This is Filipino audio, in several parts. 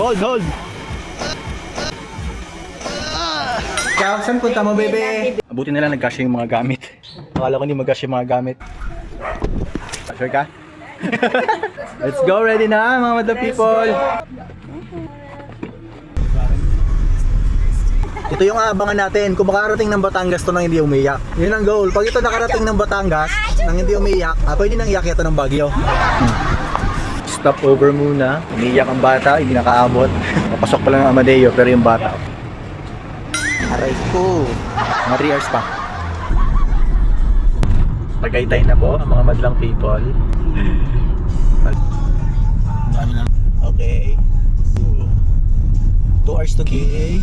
Hold. Ikaw, saan punta mo, bebe? Abuti na lang nag-cash yung mga gamit. Akala ko hindi mag-cash yung mga gamit. Sure ka? Let's go, ready na mga madam people. Ito yung aabangan natin kung makarating ng Batangas to nang hindi umiyak. Yun ang goal. Pag ito nakarating ng Batangas nang hindi umiyak, pwede nang iyak ito ng Baguio. Stop over muna. Umiyak ang bata, hindi nakaabot. Papasok pa lang ang Amadeo pero yung bata. Aray ko. Mga 3 hours pa. Tagaytay na po ang mga madlang people. Okay. 2 hours to KA.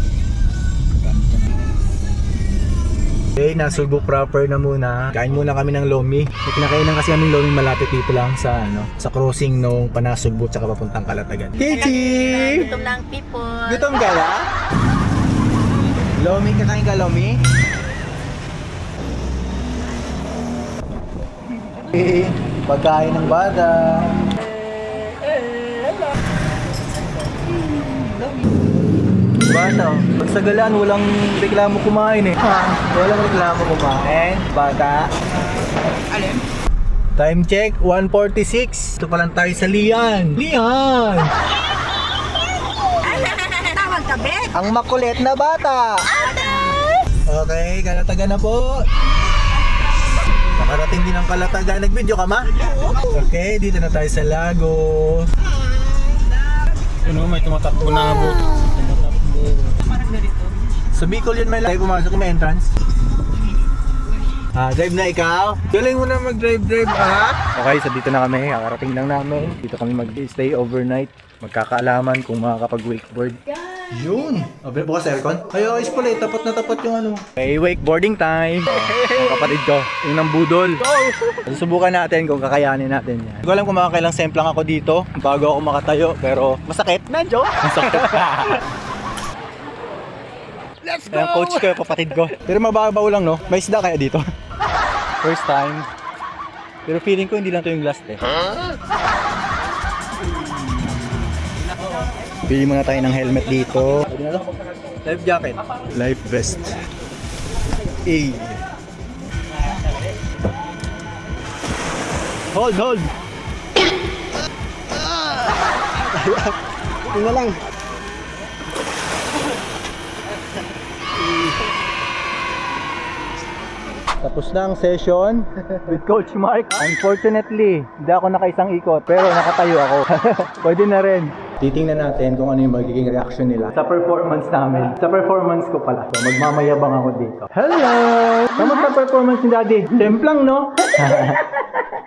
Okay, nasubo proper na muna. Kain muna kami ng lomi. May kinakainan kasi aming lomi malapit dito lang sa sa crossing nung Panasugbo tsaka papuntang Calatagan. Kichi! Gutom lang people. Gutom ka na? Lomi, kakain ka lomi? Okay, pagkain ng bata. Bata, pagsagalan walang reklamo kumain eh. Walang reklamo kumain. Bata. Alin? Time check, 1:46. Ito pa lang tayo sa Lian. Tawag ka, be? Ang makulit na bata. Okay, Calatagan na po. Nakarating din ang Calatagan. Nag-video ka, ma? Okay, dito na tayo sa Lago. Ano, may tumatakbo na abot. Parang ganito. Sa Bicol yun may live, pumasok may entrance. Drive na ikaw? Galing mo na mag-drive, Okay, so dito na kami, kakarating lang namin. Dito kami mag-stay overnight. Magkakaalaman kung makakapag-wakeboard. Yun! Bukas aircon? Ay, ayos pala eh, tapat na tapat yung ano. Okay, wakeboarding time! Ang kapatid ko, yung nang budol. Susubukan natin kung kakayanin natin yan. Hindi ko alam kung makakailang semplang ako dito bago ako makatayo, pero masakit. Medyo! Masakit. Let's go! Ayan, coach ko, kapatid ko. Pero mababaw lang, no? May isda kaya dito? First time. Pero feeling ko hindi lang to yung last eh. Bili muna tayo ng helmet dito. Life jacket. Life vest. Hold! Ito na lang. Tapos na ang session with Coach Mark. Unfortunately, hindi ako nakaisang ikot pero nakatayo ako. Pwede na rin. Titingnan natin kung ano yung magiging reaction nila sa performance namin. Sa performance ko pala. So, magmamayabang ako dito. Hello! Kamusta performance ni Daddy? Templang, no?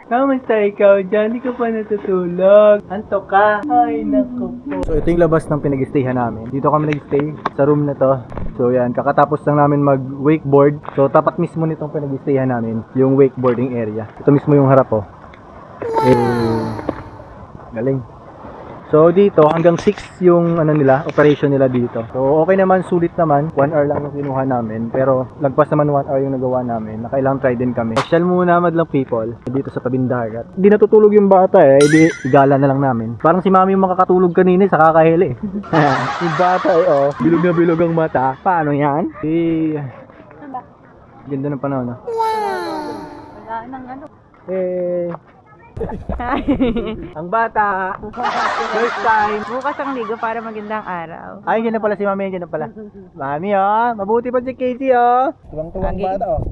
Kamusta ikaw dyan? Hindi ka pa natutulog. Antok ka? Ay, naku po. So, ito yung labas ng pinag-stayhan namin. Dito kami nag-stay sa room na to. So, yan. Kakatapos lang namin mag-wakeboard. So, tapat mismo nitong pinag-stayhan namin yung wakeboarding area. Ito mismo yung harap, oh. Galing. So dito hanggang 6 yung operation nila dito. So okay naman, sulit naman. 1 hour lang yung kinuha namin, pero lagpas naman 1 hour yung nagawa namin. Nakailang try din kami. Special muna madlang people dito sa tabing dagat. Hindi natutulog yung bata eh, di igala na lang namin. Parang si mami yung makakatulog kanina sa kakahili. Yung bata oh, bilog na bilog ang mata. Paano yan? Ganda ng panahon, no? Wow! Wala nang ano. Ang bata. First time. Bukas ang ligo para magandang araw. Ay, dyan na pala si mami. Dyan na pala. Mami, oh. Mabuti pa si Casey, oh. Tuwang-tuwang bata, oh.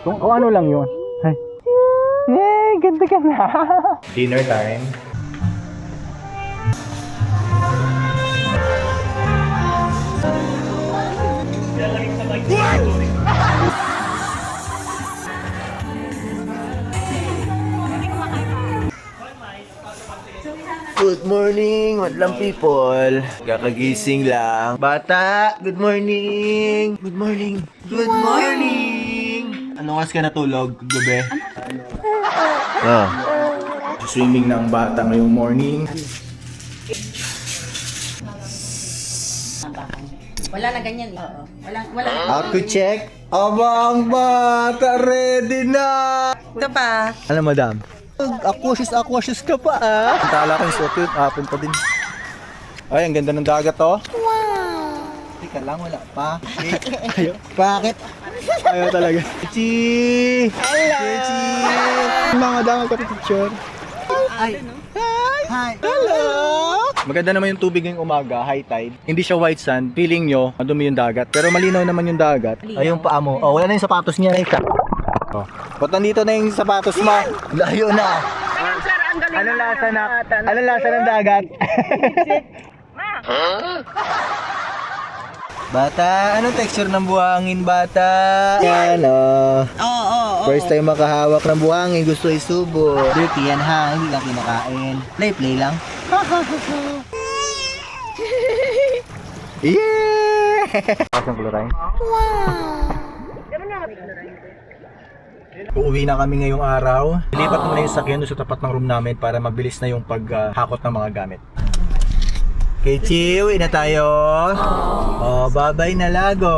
Kung ano lang yun. Ay. Ganda ka na. Dinner time. Good morning, madlang people. Kakagising lang. Bata, good morning. Good morning. Good morning. Anong oras ka natulog, gabi? Swimming na ang bata ngayong morning. Wala na ganyan eh. Wala. Out to check. Aba, ang bata ready na. Ito pa. Ano, madam? Aquasius ka pa ah. Tala ko yung suot yun, punta din. Ay, ang ganda ng dagat oh. Wow! Teka lang, wala pa. Ayaw. Bakit? Ayaw talaga. Chi! Hello! Chi! Mga dama ka picture. Hi! Hi! Hello! Maganda naman yung tubig ngayong umaga, high tide. Hindi siya white sand, feeling nyo, madumi yung dagat. Pero malinaw naman yung dagat. Ay, yung paa mo. Oh, wala na yung sapatos niya. Oh. Ba't nandito na yung sapatos mo? Layo na. Anong lasa na? Anong lasa ng dagat? Bata, anong texture ng buhangin, bata? Yan, oh. First time makahawak ng buhangin, gusto isubo. Dirty yan ha, hindi lang kinakain. Play lang. Yeah! Pasang kulurain? Uuwi na kami ngayong araw. Ilipat mo na yung sakyan doon sa tapat ng room namin para mabilis na yung paghakot ng mga gamit. Okay, Chi, uwi na tayo. Oh, bye-bye na lago.